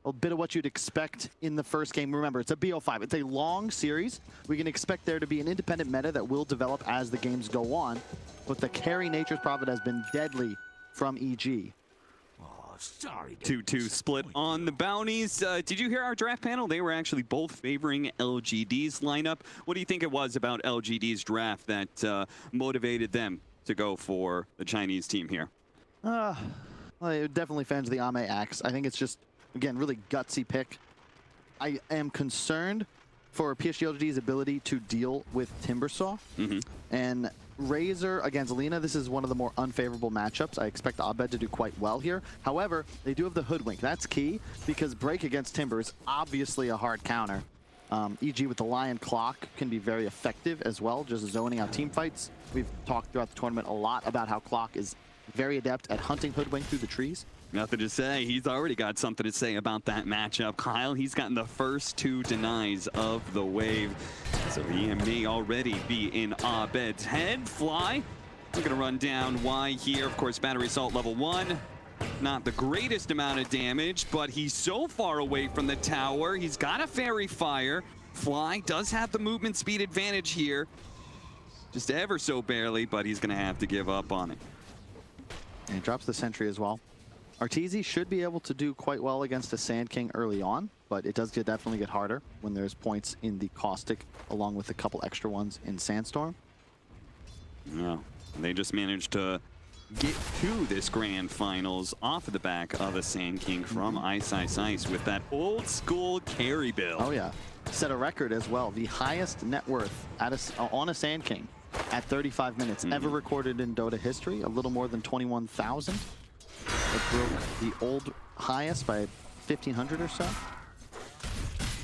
a bit of what you'd expect in the first game. Remember, it's a BO5. It's a long series. We can expect there to be an independent meta that will develop as the games go on. But the carry Nature's Prophet has been deadly from EG. Sorry. 2-2 split on the bounties. Did you hear our draft panel? They were actually both favoring LGD's lineup. What do you think it was about LGD's draft that motivated them to go for the Chinese team here? Well, definitely fans of the Ame Axe. I think it's just, again, really gutsy pick. I am concerned for PSG.LGD's ability to deal with Timbersaw. And Razor against Lina, this is one of the more unfavorable matchups. I expect Abed to do quite well here. However, they do have the Hoodwink. That's key because Break against Timber is obviously a hard counter. EG with the Lion Clock can be very effective as well, just zoning out team fights. We've talked throughout the tournament a lot about how Clock is very adept at hunting Hoodwink through the trees. Nothing to say. He's already got something to say about that matchup. Kyle, he's gotten the first 2 denies of the wave. So he may already be in Abed's head. Fly, we're going to run down Y here. Of course, battery assault level 1. Not the greatest amount of damage, but he's so far away from the tower. He's got a fairy fire. Fly does have the movement speed advantage here. Just ever so barely, but he's going to have to give up on it. And he drops the sentry as well. Arteezy should be able to do quite well against a Sand King early on, but it does definitely get harder when there's points in the Caustic, along with a couple extra ones in Sandstorm. Yeah, they just managed to get to this grand finals off of the back of a Sand King from Ice with that old school carry build. Oh yeah, set a record as well. The highest net worth at on a Sand King at 35 minutes ever recorded in Dota history, a little more than 21,000. It broke the old highest by 1,500 or so.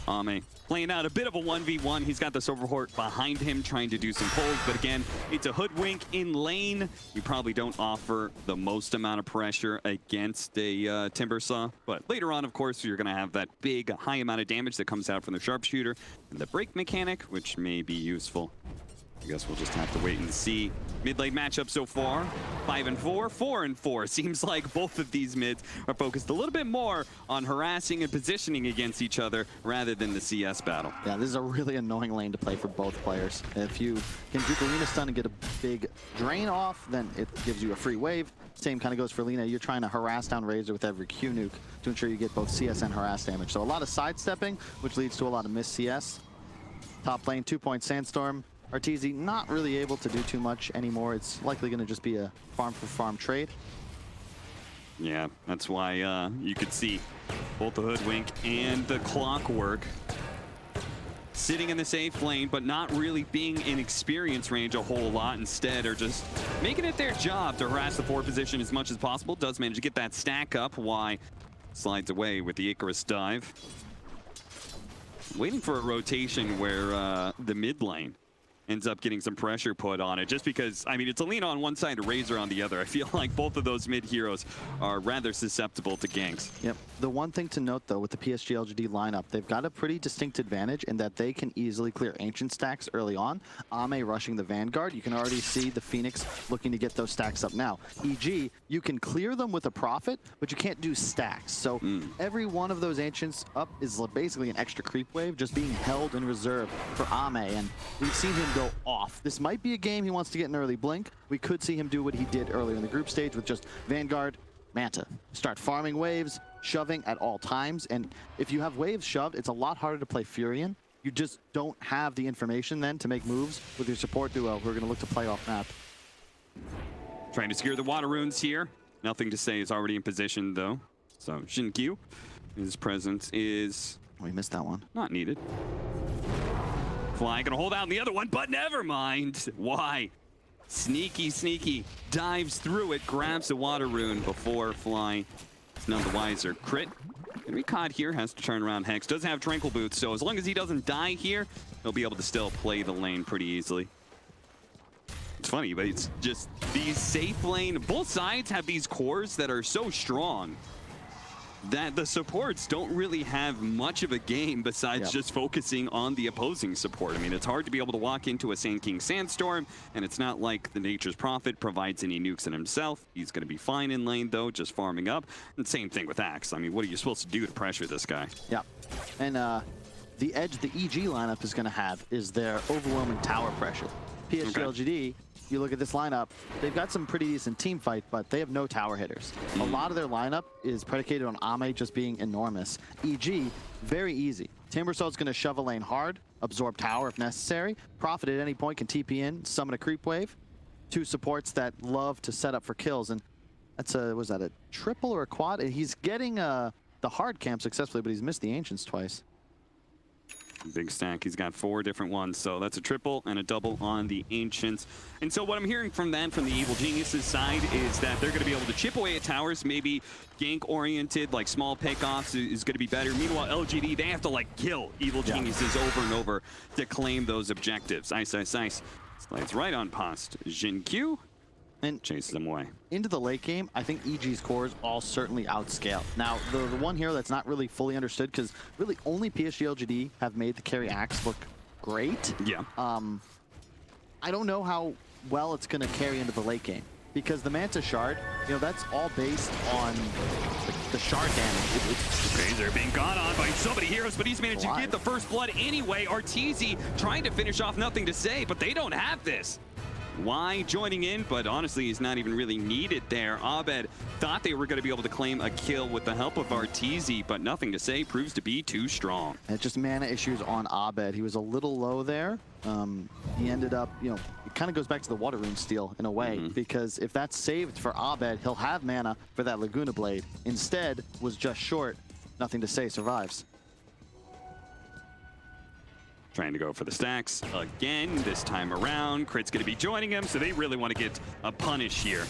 Ame playing out a bit of a 1v1. He's got the Silverhort behind him trying to do some pulls, but again, it's a Hoodwink in lane. You probably don't offer the most amount of pressure against a Timbersaw, but later on, of course, you're going to have that big, high amount of damage that comes out from the Sharpshooter and the break mechanic, which may be useful. I guess we'll just have to wait and see. Mid-lane matchup so far, 5-4, 4-4. Seems like both of these mids are focused a little bit more on harassing and positioning against each other rather than the CS battle. Yeah, this is a really annoying lane to play for both players. If you can juke Lina stun and get a big drain off, then it gives you a free wave. Same kind of goes for Lina. You're trying to harass down Razor with every Q nuke to ensure you get both CS and harass damage. So a lot of sidestepping, which leads to a lot of missed CS. Top lane, 2-point Sandstorm. Arteezy not really able to do too much anymore. It's likely going to just be a farm for farm trade. Yeah, that's why you could see both the Hoodwink and the Clockwork sitting in the safe lane, but not really being in experience range a whole lot. Instead, are just making it their job to harass the 4 position as much as possible. Does manage to get that stack up. Y slides away with the Icarus dive. Waiting for a rotation where the mid lane ends up getting some pressure put on it, just because, I mean, it's Alina on one side, Razor on the other. I feel like both of those mid heroes are rather susceptible to ganks. Yep. The one thing to note, though, with the PSG.LGD lineup, they've got a pretty distinct advantage in that they can easily clear Ancient stacks early on. Ame rushing the Vanguard. You can already see the Phoenix looking to get those stacks up now. EG, you can clear them with a Prophet, but you can't do stacks. So every one of those Ancients up is basically an extra creep wave just being held in reserve for Ame, and we've seen him go off. This might be a game he wants to get an early blink. We could see him do what he did earlier in the group stage with just Vanguard, Manta. Start farming waves, shoving at all times, and if you have waves shoved, it's a lot harder to play Furion. You just don't have the information then to make moves with your support duo who are going to look to play off map. Trying to secure the water runes here. Nothing to say is already in position though. So Shinkyu, his presence is... We missed that one. Not needed. Fly gonna hold out the other one, but never mind. Why? Sneaky, sneaky. Dives through it, grabs the water rune before Fly is none the wiser. Crit. Gonna be caught here, has to turn around. Hex does have Tranquil Boots, so as long as he doesn't die here, he'll be able to still play the lane pretty easily. It's funny, but it's just these safe lane, both sides have these cores that are so strong that the supports don't really have much of a game besides just focusing on the opposing support. I mean, it's hard to be able to walk into a Sand King Sandstorm, and it's not like the Nature's Prophet provides any nukes in himself. He's going to be fine in lane, though, just farming up. And same thing with Axe. I mean, what are you supposed to do to pressure this guy? Yeah. And the edge the EG lineup is going to have is their overwhelming tower pressure. PSG.LGD, you look at this lineup, they've got some pretty decent team fight, but they have no tower hitters. A lot of their lineup is predicated on Ame just being enormous. EG, very easy. Timbersault's going to shove a lane hard, absorb tower if necessary. Prophet at any point can TP in, summon a creep wave. Two supports that love to set up for kills, and that's a, was that a triple or a quad? And he's getting the hard camp successfully, but he's missed the Ancients twice. Big stack. He's got 4 different ones, so that's a triple and a double on the Ancients. And so what I'm hearing from them, from the Evil Geniuses side, is that they're going to be able to chip away at towers, maybe gank-oriented, like small pickoffs is going to be better. Meanwhile, LGD, they have to like kill Evil Geniuses over and over to claim those objectives. Ice. Slides right on past Jin Q. And chases them away. Into the late game, I think EG's cores all certainly outscale. Now, the one hero that's not really fully understood, because really only PSG.LGD have made the carry Axe look great. Yeah. I don't know how well it's going to carry into the late game, because the Manta Shard, you know, that's all based on the shard damage. Okay, they're being gone on by so many heroes, but he's managed to get the first blood anyway. Arteezy trying to finish off Nothing to Say, but they don't have this. Why joining in, but honestly, he's not even really needed there. Abed thought they were going to be able to claim a kill with the help of Arteezy, but Nothing to Say proves to be too strong. And just mana issues on Abed. He was a little low there. He ended up, you know, it kind of goes back to the Water Rune steal in a way, because if that's saved for Abed, he'll have mana for that Laguna Blade. Instead, was just short. Nothing to Say survives. Trying to go for the stacks again this time around. Crit's going to be joining him, so they really want to get a punish here.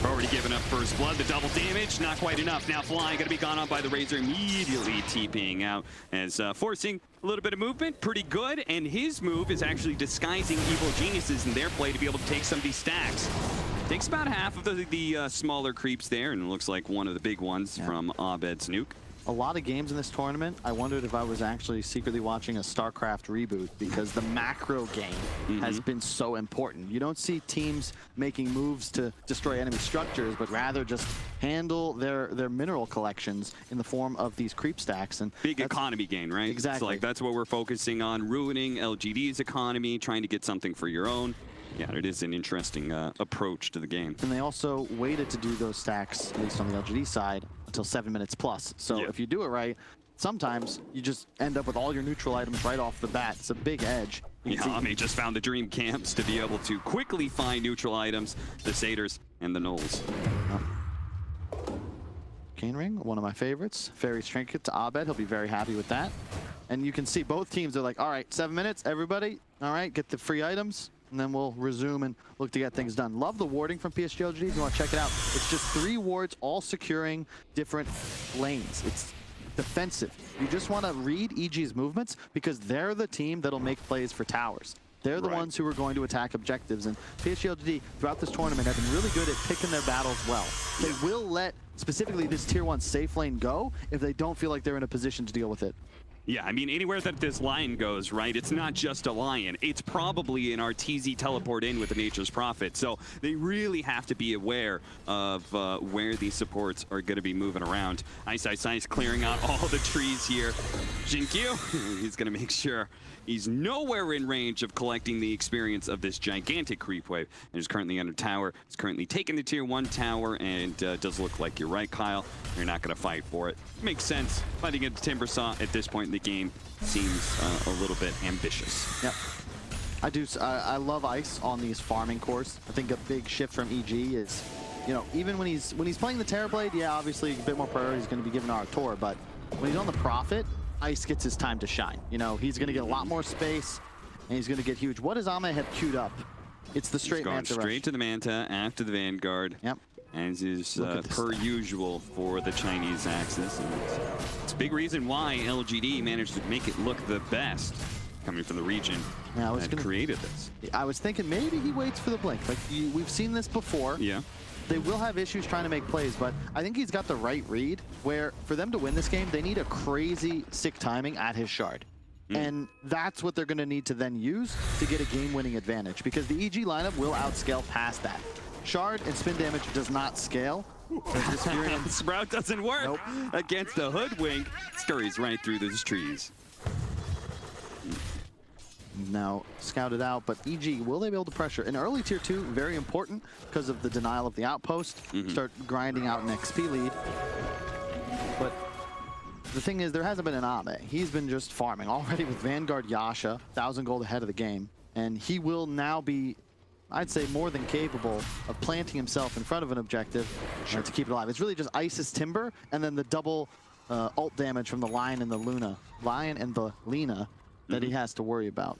Already given up first blood, the double damage, not quite enough. Now Flying going to be gone on by the Razor, immediately TPing out as forcing a little bit of movement, pretty good. And his move is actually disguising Evil Geniuses in their play to be able to take some of these stacks. Takes about half of the smaller creeps there, and it looks like one of the big ones from Abed's nuke. A lot of games in this tournament, I wondered if I was actually secretly watching a StarCraft reboot, because the macro game has been so important. You don't see teams making moves to destroy enemy structures, but rather just handle their mineral collections in the form of these creep stacks. And big economy game, right? Exactly. It's like that's what we're focusing on, ruining LGD's economy, trying to get something for your own. Yeah, it is an interesting approach to the game. And they also waited to do those stacks, at least on the LGD side, until 7 minutes plus. So if you do it right, sometimes you just end up with all your neutral items right off the bat. It's a big edge. Ame just found the dream camps to be able to quickly find neutral items, the Satyrs and the Knolls. Cane Ring, one of my favorites. Fairy's Trinket to Abed, he'll be very happy with that. And you can see both teams are like, all right, 7 minutes, everybody, all right, get the free items, and then we'll resume and look to get things done. Love the warding from PSG.LGD if you want to check it out. It's just 3 wards all securing different lanes. It's defensive. You just want to read EG's movements, because they're the team that'll make plays for towers. They're the ones who are going to attack objectives, and PSG.LGD throughout this tournament have been really good at picking their battles well. They will let specifically this tier 1 safe lane go if they don't feel like they're in a position to deal with it. Yeah, I mean, anywhere that this lion goes, right, it's not just a lion. It's probably an Arteezy teleport in with the Nature's Prophet. So they really have to be aware of where these supports are going to be moving around. Ice clearing out all the trees here. Jinkyu, he's going to make sure he's nowhere in range of collecting the experience of this gigantic creep wave. And he's currently under tower. He's currently taking the tier 1 tower, and does look like you're right, Kyle. You're not going to fight for it. Makes sense. Fighting at the Timbersaw at this point in the game seems a little bit ambitious. Yep. I love Ice on these farming cores. I think a big shift from EG is, you know, even when he's playing the Terrorblade, yeah, obviously a bit more priority is going to be given our Tor, but when he's on the Prophet, Ice gets his time to shine. You know, he's going to get a lot more space, and he's going to get huge. What does Ame have queued up? It's the straight Manta rush. Straight to the Manta after the Vanguard. Yep. As is per usual for the Chinese Axis. And it's a big reason why LGD managed to make it look the best coming from the region that created this. I was thinking maybe he waits for the blink. Like we've seen this before. Yeah. they will have issues trying to make plays, but I think he's got the right read where for them to win this game, they need a crazy sick timing at his shard. And that's what they're going to need to then use to get a game-winning advantage, because the EG lineup will outscale past that. Shard and spin damage does not scale. Sprout doesn't work against the Hoodwink. Scurries right through those trees. Now scouted out, but EG, will they be able to pressure? In early tier 2, very important because of the denial of the outpost. Start grinding out an XP lead. But the thing is, there hasn't been an Ame. He's been just farming already with Vanguard Yasha, 1,000 gold ahead of the game. And he will now be, I'd say, more than capable of planting himself in front of an objective to keep it alive. It's really just Isis Timber and then the double ult damage from the Lion and the Luna. Lion and the Lina that he has to worry about.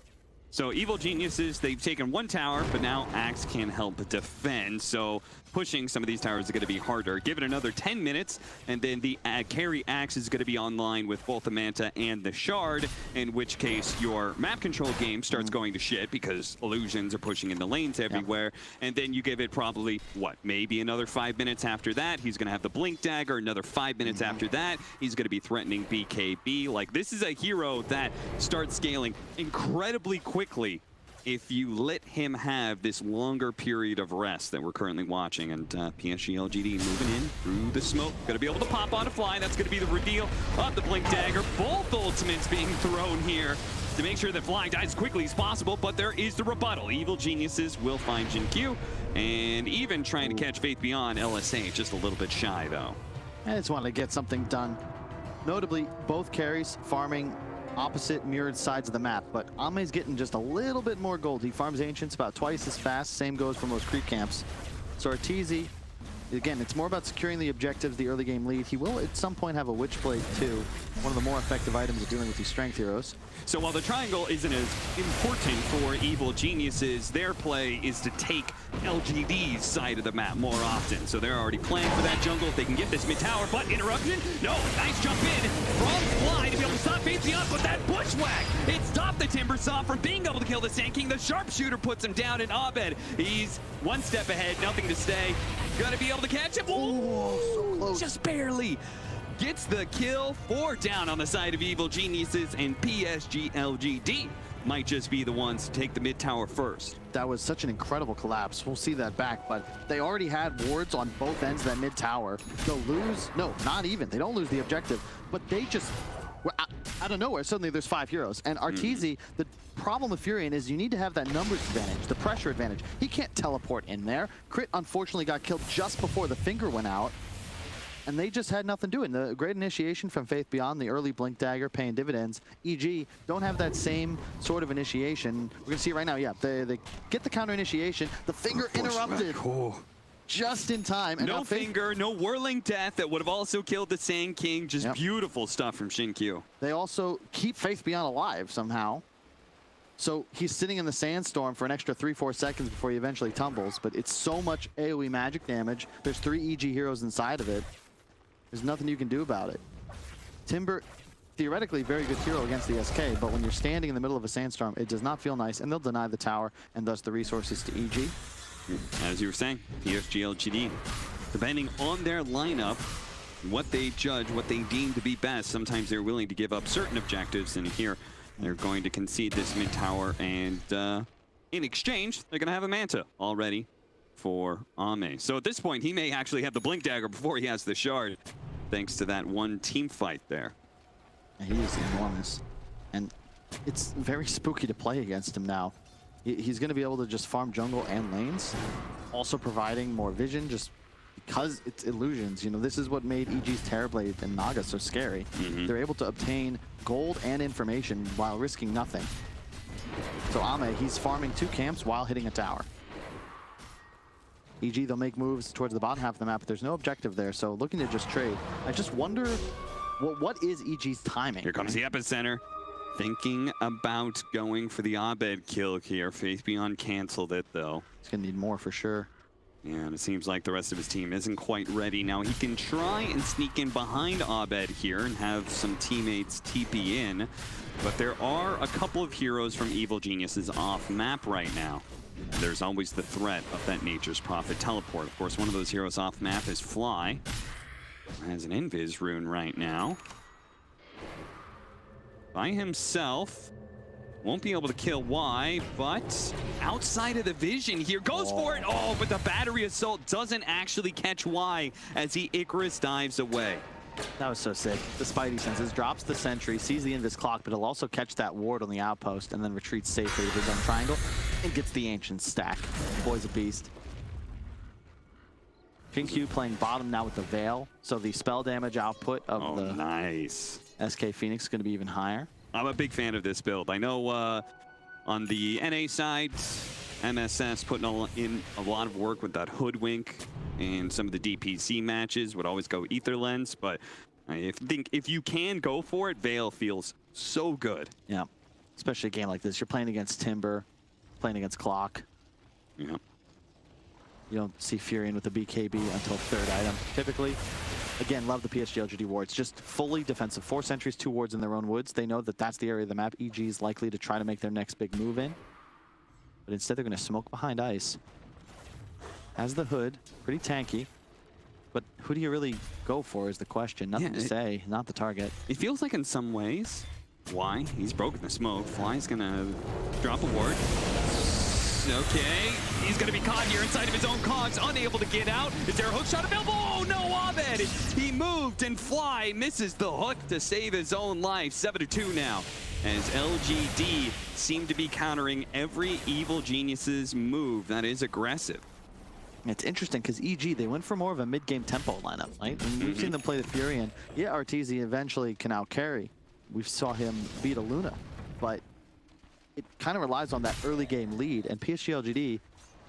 So Evil Geniuses, they've taken one tower, but now Axe can help defend. So pushing some of these towers is going to be harder. Give it another 10 minutes, and then the carry Axe is going to be online with both the Manta and the Shard, in which case your map control game starts going to shit because illusions are pushing in the lanes everywhere. And then you give it probably, what, maybe another 5 minutes after that. He's going to have the Blink Dagger. Another 5 minutes after that, he's going to be threatening BKB. Like, this is a hero that starts scaling incredibly quickly if you let him have this longer period of rest that we're currently watching. And PSG.LGD moving in through the smoke. Going to be able to pop on a fly. That's going to be the reveal of the Blink Dagger. Both ultimates being thrown here to make sure that Fly dies as quickly as possible, but there is the rebuttal. Evil Geniuses will find Jin Q, and even trying to catch Faith Beyond, LSA just a little bit shy, though. I just wanted to get something done. Notably, both carries farming opposite mirrored sides of the map, but Ame's getting just a little bit more gold. He farms Ancients about twice as fast. Same goes for most creep camps. So Arteezy, again, it's more about securing the objectives, the early game lead. He will at some point have a Witchblade too, one of the more effective items of dealing with these strength heroes. So while the triangle isn't as important for Evil Geniuses, their play is to take LGD's side of the map more often. So they're already planning for that jungle if they can get this mid tower, but interruption? No, nice jump in from Fly to be able to stop Faith Beyond, but that bushwhack, it stopped the Timbersaw from being able to kill the Sand King. The sharpshooter puts him down, and Abed, he's one step ahead, nothing to stay. Gonna be able to catch him. Oh, so close. Just barely. Gets the kill. 4 down on the side of Evil Geniuses, and PSG.LGD might just be the ones to take the mid tower first. That was such an incredible collapse. We'll see that back, but they already had wards on both ends of that mid tower. They'll lose, no, not even. They don't lose the objective, but they just, out of nowhere, suddenly there's 5 heroes. And Arteezy, the problem with Furion is you need to have that numbers advantage, the pressure advantage. He can't teleport in there. Crit unfortunately got killed just before the finger went out, and they just had nothing doing. The great initiation from Faith Beyond, the early Blink Dagger paying dividends. EG don't have that same sort of initiation. We're gonna see it right now, yeah. They get the counter initiation. The finger interrupted just in time. And no finger, no whirling death that would have also killed the Sand King. Just beautiful stuff from Shin Q. They also keep Faith Beyond alive somehow. So he's sitting in the sandstorm for an extra 3-4 seconds before he eventually tumbles, but it's so much AoE magic damage. There's 3 EG heroes inside of it. There's nothing you can do about it. Timber, theoretically, very good hero against the SK, but when you're standing in the middle of a sandstorm, it does not feel nice, and they'll deny the tower and thus the resources to EG. As you were saying, PSG.LGD, depending on their lineup, what they judge, what they deem to be best, sometimes they're willing to give up certain objectives, and here they're going to concede this mid tower, and in exchange, they're going to have a Manta already for Ame. So at this point, he may actually have the Blink Dagger before he has the Shard, thanks to that one team fight there. Yeah, he is enormous, and it's very spooky to play against him now. He's going to be able to just farm jungle and lanes, also providing more vision just because it's illusions. You know, this is what made EG's Terrorblade and Naga so scary. They're able to obtain gold and information while risking nothing. So Ame, he's farming 2 camps while hitting a tower. EG, they'll make moves towards the bottom half of the map, but there's no objective there, so looking to just trade. I just wonder, what is EG's timing? Here comes the epicenter. Thinking about going for the Abed kill here. Faith Beyond canceled it, though. He's going to need more for sure. Yeah, and it seems like the rest of his team isn't quite ready. Now, he can try and sneak in behind Abed here and have some teammates TP in, but there are a couple of heroes from Evil Geniuses off map right now. There's always the threat of that Nature's Prophet teleport. Of course, one of those heroes off map is Fly. Has an Invis rune right now. By himself. Won't be able to kill Y, but outside of the vision here, goes for it. Oh, but the battery assault doesn't actually catch Y as he Icarus dives away. That was so sick. The Spidey senses, drops the sentry, sees the Invis clock, but he'll also catch that ward on the outpost and then retreats safely to his own triangle and gets the ancient stack. Boy's a beast. Q playing bottom now with the Veil, so the spell damage output of the nice SK Phoenix is going to be even higher. I'm a big fan of this build. I know on the NA side, MSS putting in a lot of work with that Hoodwink, and some of the DPC matches would always go Ether Lens, but I think if you can go for it, Veil feels so good. Yeah, especially a game like this. You're playing against Timber, playing against Clock. Yeah. You don't see Furion with the BKB until third item, typically. Again, love the PSG.LGD wards. Just fully defensive. 4 sentries, 2 wards in their own woods. They know that that's the area of the map EG is likely to try to make their next big move in. But instead, they're going to smoke behind ice. Has the hood. Pretty tanky. But who do you really go for is the question. Nothing to say. Not the target. It feels like in some ways, why? He's broken the smoke. Fly's going to drop a ward. Okay, he's going to be caught here inside of his own cogs, unable to get out. Is there a hook shot available? Oh no, Abed! He moved and Fly misses the hook to save his own life. 7-2 now, as LGD seem to be countering every Evil Genius's move that is aggressive. It's interesting because EG, they went for more of a mid-game tempo lineup, right? And we've seen them play the Furion. Yeah, Arteezy eventually can out-carry. We saw him beat a Luna, but it kind of relies on that early game lead, and PSG.LGD,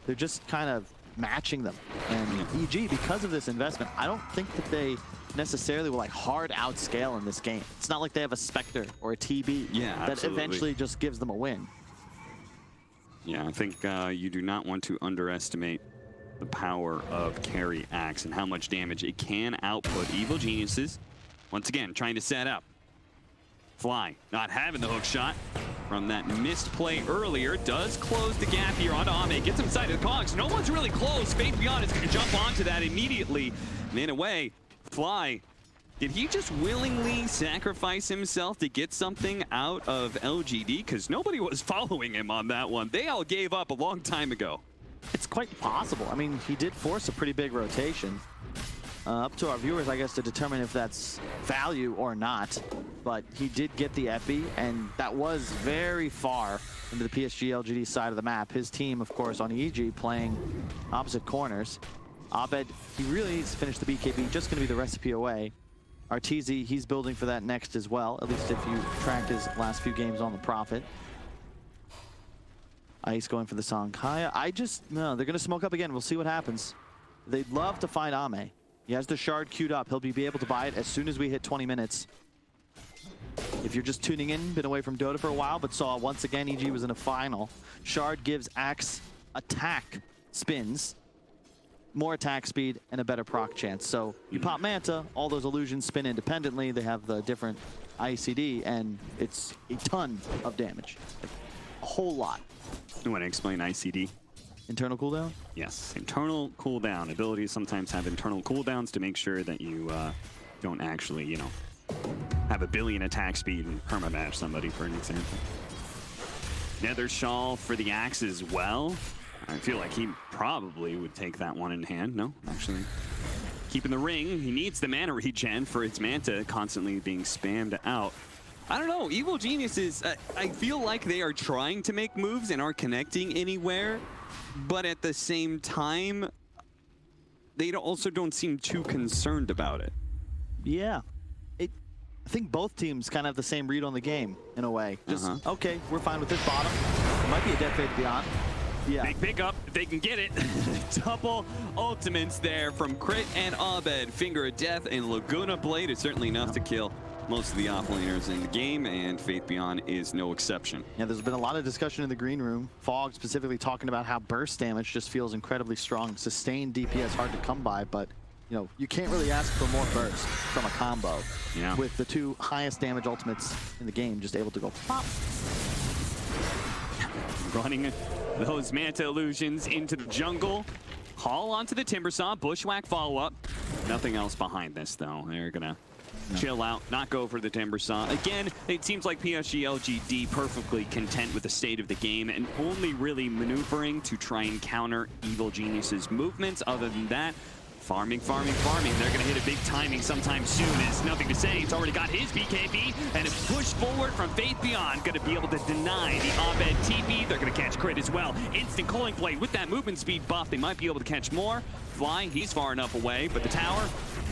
they're just kind of matching them. And EG, because of this investment, I don't think that they necessarily will like hard outscale in this game. It's not like they have a Spectre or a TB that eventually just gives them a win. Yeah, I think you do not want to underestimate the power of Carry Axe and how much damage it can output. Evil Geniuses, once again, trying to set up. Fly, not having the hook shot from that missed play earlier, does close the gap here on Ame, gets him side of the cogs. No one's really close. Faith_Beyond is going to jump onto that immediately. And in a way, Fly, did he just willingly sacrifice himself to get something out of LGD? Because nobody was following him on that one. They all gave up a long time ago. It's quite possible. I mean, he did force a pretty big rotation. Up to our viewers, I guess, to determine if that's value or not. But he did get the epi, and that was very far into the PSG.LGD side of the map. His team, of course, on EG playing opposite corners. Abed, he really needs to finish the BKB, just going to be the recipe away. Arteezy, he's building for that next as well, at least if you tracked his last few games on the Prophet. Ice going for the Sankaya. No, they're going to smoke up again. We'll see what happens. They'd love to find Ame. He has the shard queued up. He'll be able to buy it as soon as we hit 20 minutes. If you're just tuning in, been away from Dota for a while, but saw once again EG was in a final. Shard gives Axe attack spins, more attack speed, and a better proc chance. So you pop Manta, all those illusions spin independently. They have the different ICD, and it's a ton of damage. Like, a whole lot. You want to explain ICD? Internal cooldown? Yes, internal cooldown. Abilities sometimes have internal cooldowns to make sure that you don't actually, you know, have a billion attack speed and permamatch somebody, for an example. Nether Shawl for the Axe as well. I feel like he probably would take that one in hand. No, actually. Keeping the ring. He needs the mana regen for its Manta constantly being spammed out. I don't know. Evil Geniuses, I feel like they are trying to make moves and aren't connecting anywhere. But at the same time, they also don't seem too concerned about it. Yeah. I think both teams kind of have the same read on the game, in a way. Just, okay, we're fine with this bottom. It might be a dead Faith_Beyond. Yeah. Big pickup, if they can get it. Double ultimates there from Crit and Abed. Finger of Death and Laguna Blade is certainly enough to kill most of the offlaners in the game, and Faith_Beyond is no exception. Yeah, there's been a lot of discussion in the green room. Fog specifically talking about how burst damage just feels incredibly strong. Sustained DPS hard to come by, but you know, you can't really ask for more burst from a combo. Yeah. With the 2 highest damage ultimates in the game just able to go pop. Running those Manta illusions into the jungle. Haul onto the Timbersaw, Bushwhack follow-up. Nothing else behind this, though. They're gonna chill out, not go for the Timbersaw. Again, it seems like PSG.LGD perfectly content with the state of the game and only really maneuvering to try and counter Evil Genius's movements. Other than that, farming. They're gonna hit a big timing sometime soon. It's nothing to say. It's already got his BKB, and a push forward from Faith Beyond. Gonna be able to deny the Abed TP. They're gonna catch Crit as well. Instant Culling Blade with that movement speed buff. They might be able to catch more. Fly, he's far enough away, but the tower,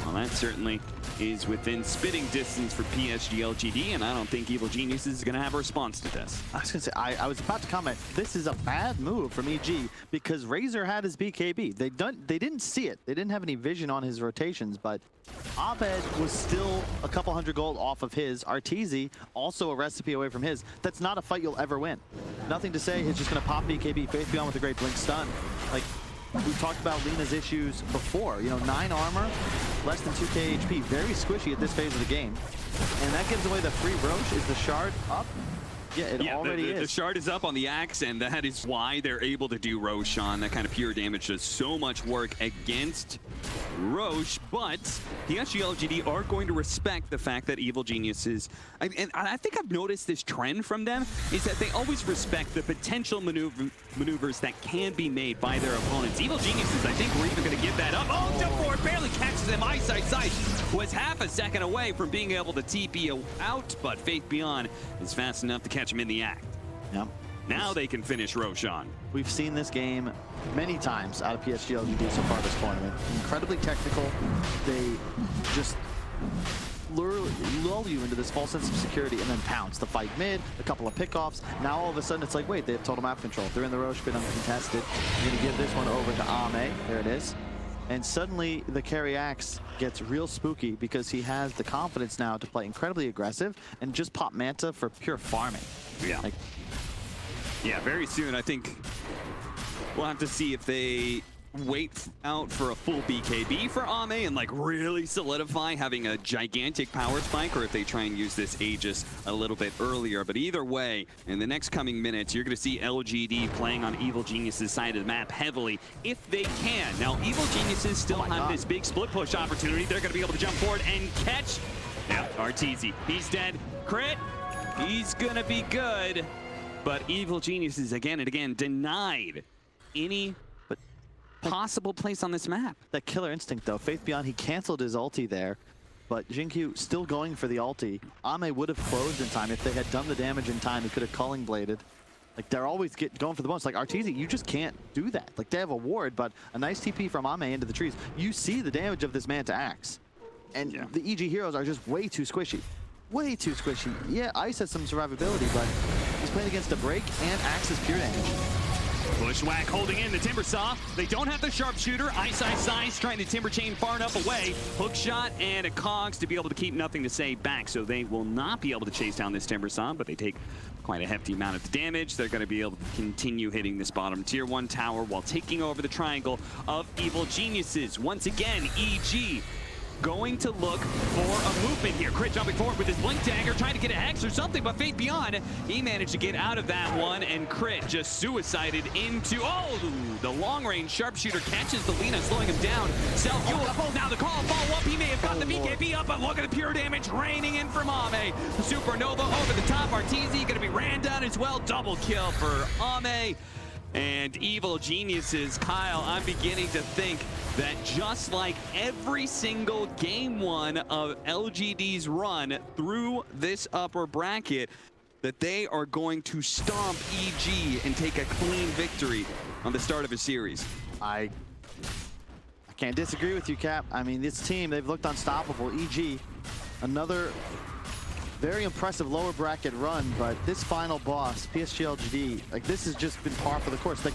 well, that certainly is within spitting distance for PSG.LGD, and I don't think Evil Genius is going to have a response to this. I was going to say, I was about to comment, this is a bad move from EG because Razor had his BKB. They didn't see it. They didn't have any vision on his rotations, but Abed was still a couple hundred gold off of his. Arteezy, also a recipe away from his. That's not a fight you'll ever win. Nothing to say, he's just going to pop BKB. Faith Beyond with a great blink stun. Like, we talked about Lena's issues before. You know, 9 armor, less than 2k HP, very squishy at this phase of the game. And that gives away the free Roche. Is the shard up? Yeah, it already is. The shard is up on the axe, and that is why they're able to do Roshan. That kind of pure damage does so much work against Roche, but PSG.LGD are going to respect the fact that Evil Geniuses, and I think I've noticed this trend from them, is that they always respect the potential maneuvers that can be made by their opponents. Evil Geniuses, I think we're even going to give that up. Oh, jump forward, barely catches him. Eyesight was half a second away from being able to TP out, but Faith Beyond is fast enough to catch him in the act. Yep. Now they can finish Roshan. We've seen this game many times out of PSG.LGD so far this tournament. Incredibly technical. They just lull you into this false sense of security and then pounce. The fight mid, a couple of pickoffs. Now all of a sudden it's like, wait, they have total map control. They're in the Roche pit uncontested. I'm going to give this one over to Ame. There it is. And suddenly the carry axe gets real spooky because he has the confidence now to play incredibly aggressive and just pop Manta for pure farming. Yeah. Like, yeah, very soon. I think we'll have to see if they wait out for a full BKB for Ame and like really solidify having a gigantic power spike, or if they try and use this Aegis a little bit earlier. But either way, in the next coming minutes, you're going to see LGD playing on Evil Genius's side of the map heavily if they can. Now, Evil Geniuses still have this big split push opportunity. They're going to be able to jump forward and catch. Yeah, Arteezy, he's dead. Crit, he's going to be good. But Evil Geniuses again and again denied any possible place on this map. That killer instinct though. Faith Beyond, he canceled his ulti there, but Jinkyu still going for the ulti. Ame would have closed in time. If they had done the damage in time, he could have culling bladed. Like, they're always going for the bonus. Like, Arteezy, you just can't do that. Like, they have a ward, but a nice TP from Ame into the trees. You see the damage of this Manta axe. And the EG heroes are just way too squishy. Way too squishy. Yeah, Ice has some survivability, but he's playing against a break and Axe's pure damage. Bushwhack holding in the Timbersaw. They don't have the sharpshooter. Ice trying to timber chain far enough away. Hook shot and a Cogs to be able to keep nothing to say back. So they will not be able to chase down this Timbersaw, but they take quite a hefty amount of damage. They're going to be able to continue hitting this bottom tier 1 tower while taking over the triangle of Evil Geniuses. Once again, EG going to look for a movement here. Crit jumping forward with his blink dagger, trying to get a hex or something, but Faith Beyond, he managed to get out of that one, and Crit just suicided into, the long-range sharpshooter catches the Lina, slowing him down. Self-fuel, now the call, follow up, he may have got the BKB up, but look at the pure damage raining in from Ame. Supernova over the top, Arteezy gonna be ran down as well, double kill for Ame. And Evil Geniuses, Kyle, I'm beginning to think that just like every single game 1 of LGD's run through this upper bracket, that they are going to stomp EG and take a clean victory on the start of a series. I can't disagree with you, Cap. I mean, this team, they've looked unstoppable. EG, another very impressive lower bracket run, but this final boss, PSG.LGD, like, this has just been par for the course. Like,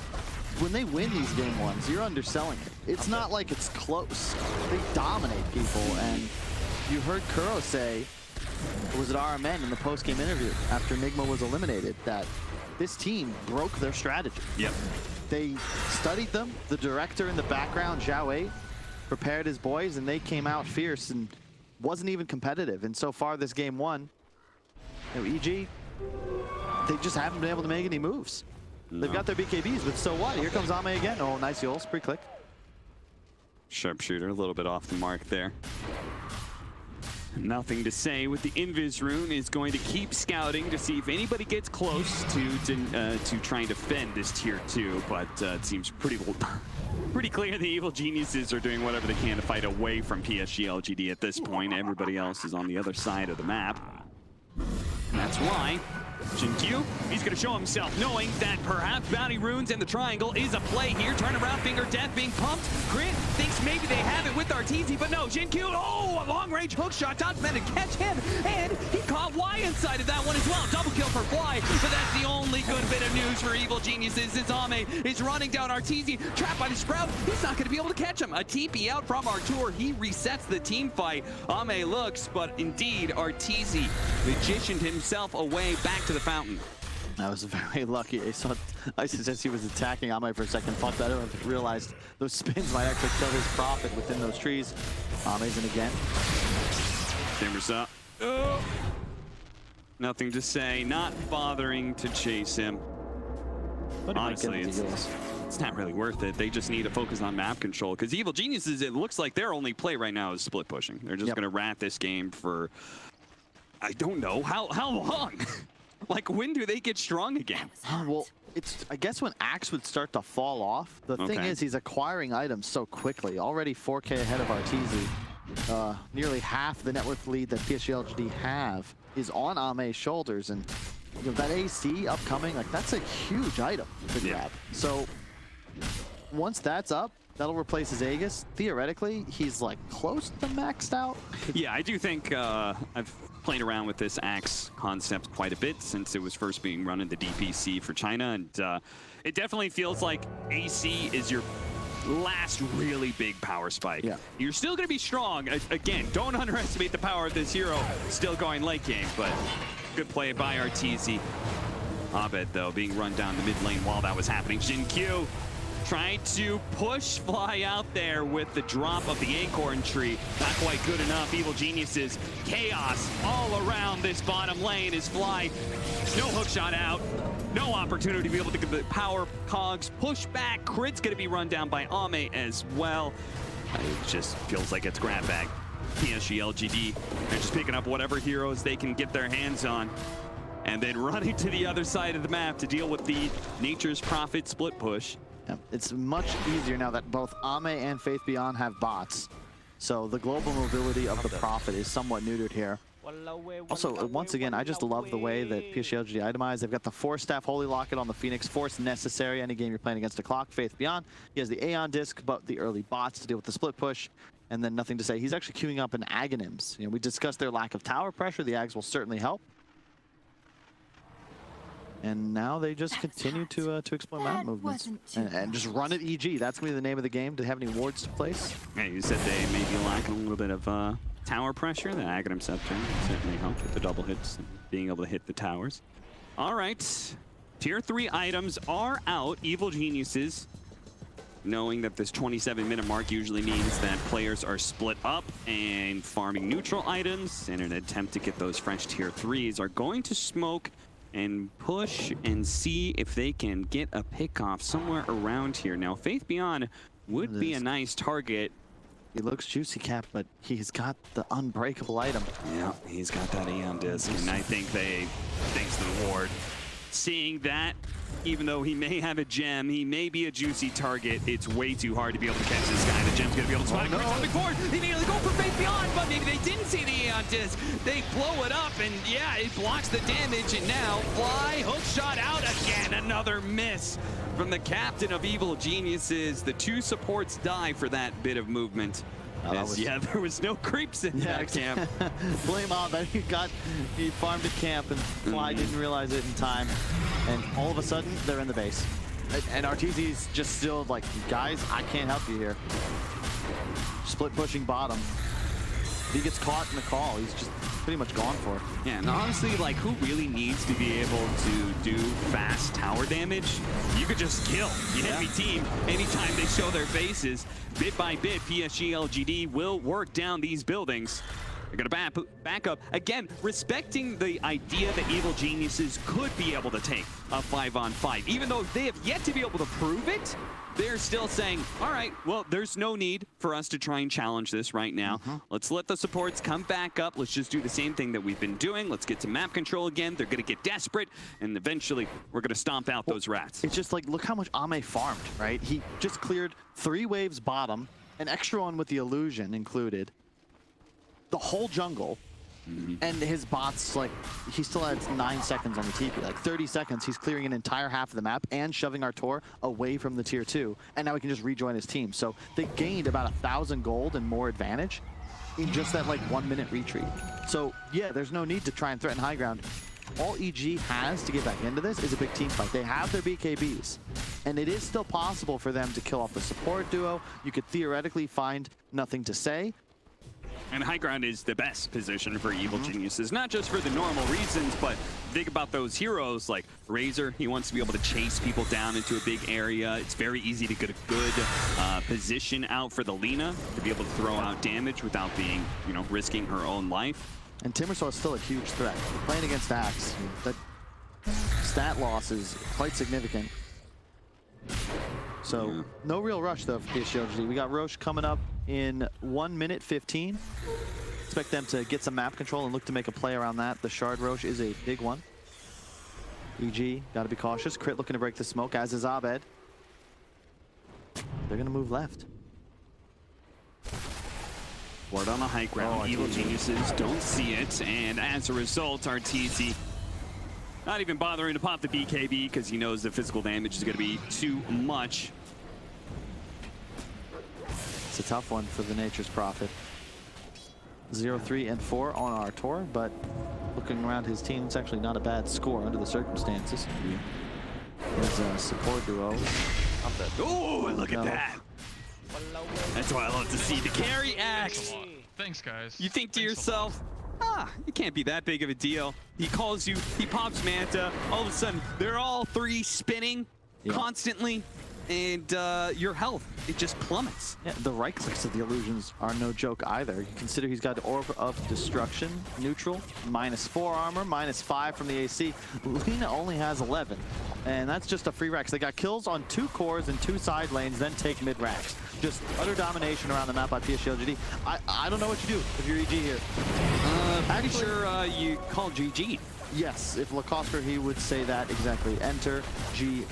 when they win these game 1s, you're underselling it. It's not like it's close. They dominate people, and you heard Kuro say, or was it RMN in the post-game interview after Nigma was eliminated, that this team broke their strategy. Yep. They studied them. The director in the background, Zhao 8, prepared his boys, and they came out fierce and wasn't even competitive. And so far this game 1, you know, EG, they just haven't been able to make any moves. They've got their BKBs, but so what? Here comes Ame again. Oh, nice Yols, pre-click. Sharpshooter, a little bit off the mark there. Nothing to say with the Invis rune is going to keep scouting to see if anybody gets close to try and defend this tier 2, but it seems pretty clear the Evil Geniuses are doing whatever they can to fight away from PSG.LGD at this point. Everybody else is on the other side of the map. And that's why Jinkyu, he's going to show himself, knowing that perhaps Bounty Runes and the Triangle is a play here. Turn around, Finger Death being pumped. Crit thinks maybe they have it with Arteezy, but no, Jinkyu, oh, a long-range hook shot. Dodge man to catch him, and he caught Y inside of that one as well. Double kill for Fly, but that's the only good bit of news for Evil Geniuses. As Ame is running down Arteezy, trapped by the Sprout. He's not going to be able to catch him. A TP out from Artur. He resets the team fight. Ame looks, but indeed, Arteezy magicianed himself away back to the fountain. I was very lucky. I saw Isis as he was attacking Ame for a second. Thought better and realized those spins might actually kill his Prophet within those trees. Ame's in again. Timbers up. Oh. Nothing to say. Not bothering to chase him. Honestly, it's not really worth it. They just need to focus on map control. Because Evil Geniuses, it looks like their only play right now is split pushing. They're just going to rat this game for, I don't know, how long? Like, when do they get strong again? Well, it's, I guess when Axe would start to fall off. The thing is, he's acquiring items so quickly. Already 4K ahead of Arteezy. Nearly half the net worth lead that PSG.LGD have is on Ame's shoulders. And you know, that AC upcoming, like, that's a huge item to grab. So once that's up, that'll replace his Aegis. Theoretically, he's like close to maxed out. Yeah, I do think I've played around with this Axe concept quite a bit since it was first being run in the DPC for China, and it definitely feels like AC is your last really big power spike. Yeah. You're still going to be strong. Again, don't underestimate the power of this hero still going late game, but good play by Arteezy. Abed, though, being run down the mid lane while that was happening. Jinkyu trying to push Fly out there with the drop of the acorn tree. Not quite good enough. Evil Geniuses, chaos all around this bottom lane as Fly, no hook shot out. No opportunity to be able to get the power cogs push back. Crit's gonna be run down by Ame as well. It just feels like it's grab bag. PSG.LGD, they're just picking up whatever heroes they can get their hands on and then running to the other side of the map to deal with the Nature's Prophet split push. Yeah, it's much easier now that both Ame and Faith Beyond have bots. So the global mobility of the Prophet is somewhat neutered here. Also, once again, I just love the way that PSG.LGD itemized. They've got the Force Staff Holy Locket on the Phoenix. Force necessary any game you're playing against a clock. Faith Beyond, he has the Aeon Disc, but the early bots to deal with the split push. And then nothing to say. He's actually queuing up an Aghanim's. You know, we discussed their lack of tower pressure. The Ags will certainly help. And now they just continue to explore map movements and just run at EG. That's going to be the name of the game. Do they have any wards to place? Yeah, you said they may be lacking a little bit of tower pressure. The Aghanim Scepter certainly helped with the double hits and being able to hit the towers. All right, tier 3 items are out. Evil Geniuses, knowing that this 27-minute mark usually means that players are split up and farming neutral items in an attempt to get those fresh tier 3s, are going to smoke and push and see if they can get a pick off somewhere around here. Now, Faith Beyond would be a nice target. He looks juicy, Cap, but he's got the unbreakable item. Yeah, he's got that Aeon Disc, and I think thanks to the ward, seeing that, even though he may have a gem, he may be a juicy target, it's way too hard to be able to catch this guy. The gem's gonna be able to spot him. Coming forward, they immediately go for Faith Beyond, but maybe they didn't see the Aeon Disc. They blow it up, and yeah, it blocks the damage, and now Fly, hook shot out again. Another miss from the captain of Evil Geniuses. The 2 supports die for that bit of movement. Yeah, there was no creeps in that camp. Blame on that. He farmed a camp and Fly didn't realize it in time. And all of a sudden, they're in the base. And Arteezy's just still like, guys, I can't help you here. Split pushing bottom. If he gets caught in the call, he's just pretty much gone for it. Yeah, and honestly, like, who really needs to be able to do fast tower damage? You could just kill the enemy team anytime they show their faces. Bit by bit, PSG.LGD will work down these buildings. They're going to back up. Again, respecting the idea that Evil Geniuses could be able to take a 5-on-5. Even though they have yet to be able to prove it, they're still saying, all right, well, there's no need for us to try and challenge this right now. Let's let the supports come back up. Let's just do the same thing that we've been doing. Let's get to map control again. They're going to get desperate, and eventually we're going to stomp out those rats. It's just like, look how much Ame farmed, right? He just cleared 3 waves bottom, an extra one with the illusion included, the whole jungle, and his bots, like, he still has 9 seconds on the TP. Like 30 seconds, he's clearing an entire half of the map and shoving our Tor away from the tier 2. And now he can just rejoin his team. So they gained about 1,000 gold and more advantage in just that like 1 minute retreat. So yeah, there's no need to try and threaten high ground. All EG has to get back into this is a big team fight. They have their BKBs, and it is still possible for them to kill off the support duo. You could theoretically find nothing to say. And high ground is the best position for Evil Geniuses, not just for the normal reasons, but think about those heroes like Razor. He wants to be able to chase people down into a big area. It's very easy to get a good position out for the Lina to be able to throw out damage without being, you know, risking her own life. And Timbersaw is still a huge threat. Playing against Axe, that stat loss is quite significant. So no real rush though for PSG.LGD. We got Roche coming up in 1 minute 15. Expect them to get some map control and look to make a play around that. The Shard Roche is a big one. EG, gotta be cautious. Crit looking to break the smoke, as is Abed. They're gonna move left. Ward on the high ground. Evil Geniuses don't see it, and as a result, RTZ not even bothering to pop the BKB because he knows the physical damage is going to be too much. It's a tough one for the Nature's Prophet. 0, 3, and 4 on our tour, but looking around his team, it's actually not a bad score under the circumstances. His support duo. Oh, look at that. That's why I love to see the carry Axe. Thanks, guys. You think to yourself, it can't be that big of a deal. He calls you, he pops Manta, all of a sudden, they're all 3 spinning constantly, and your health, it just plummets. Yeah, the right clicks of the illusions are no joke either. You consider he's got Orb of Destruction, neutral, -4 armor, -5 from the AC. Lina only has 11, and that's just a free rack. So they got kills on 2 cores and 2 side lanes, then take mid racks. Just utter domination around the map by PSG.LGD. I don't know what you do if you're EG here. Pretty sure you call GG. Yes, if Lacoster, he would say that exactly. Enter, G,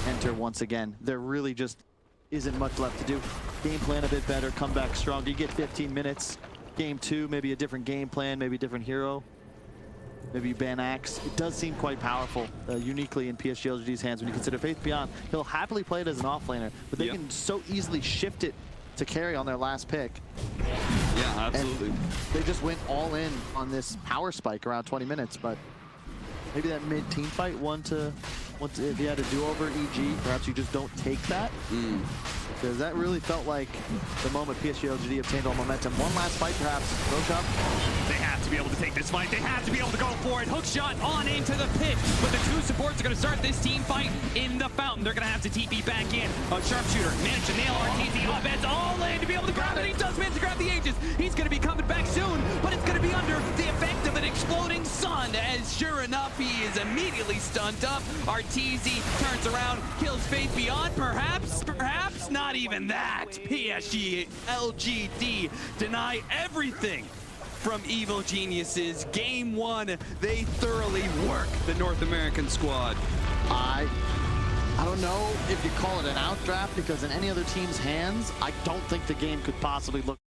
enter once again. There really just isn't much left to do. Game plan a bit better, come back stronger. You get 15 minutes. Game 2, maybe a different game plan, maybe a different hero. Maybe you ban Axe. It does seem quite powerful, uniquely in PSG.LGD's hands when you consider Faith Beyond. He'll happily play it as an offlaner, but they can so easily shift it to carry on their last pick. Yeah, absolutely. And they just went all in on this power spike around 20 minutes, but maybe that mid-team fight, if you had a do-over EG, perhaps you just don't take that. Because that really felt like the moment PSG.LGD obtained all momentum. One last fight, perhaps. Roche up. They have to be able to take this fight. They have to be able to go for it. Hook shot on into the pit. But the 2 supports are going to start this team fight in the fountain. They're going to have to TP back in. A sharpshooter managed to nail RTZ. Abed's all in to be able to grab it. He does manage to grab the Aegis. He's going to be coming back soon, but it's going to be under the effect of an exploding sun, as sure enough, he is immediately stunned up. RTZ turns around, kills Faith Beyond, perhaps not even that. PSG.LGD deny everything from Evil Geniuses. Game 1, they thoroughly work the North American squad. I don't know if you call it an outdraft, because in any other team's hands, I don't think the game could possibly look